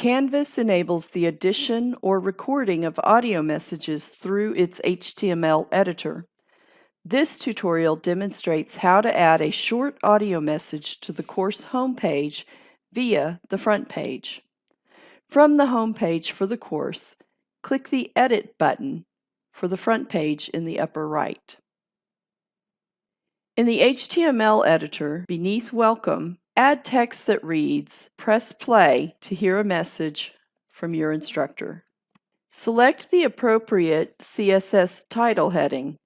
Canvas enables the addition or recording of audio messages through its HTML editor. This tutorial demonstrates how to add a short audio message to the course homepage via the front page. From the homepage for the course, click the Edit button for the front page in the upper right. In the HTML editor, beneath Welcome, add text that reads, "Press play to hear a message from your instructor." Select the appropriate CSS title heading.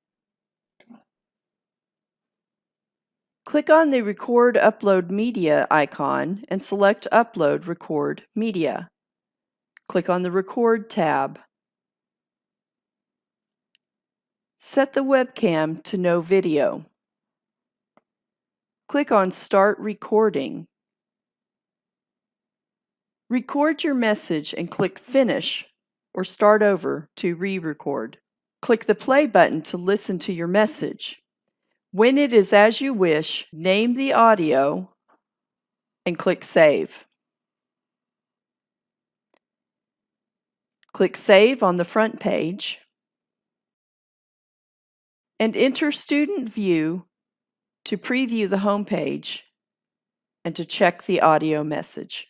Click on the Record Upload Media icon and select Upload Record Media. Click on the Record tab. Set the webcam to no video. Click on Start Recording. Record your message and click Finish or Start Over to re-record. Click the Play button to listen to your message. When it is as you wish, name the audio and click Save. Click Save on the front page and enter Student View to preview the home page and to check the audio message.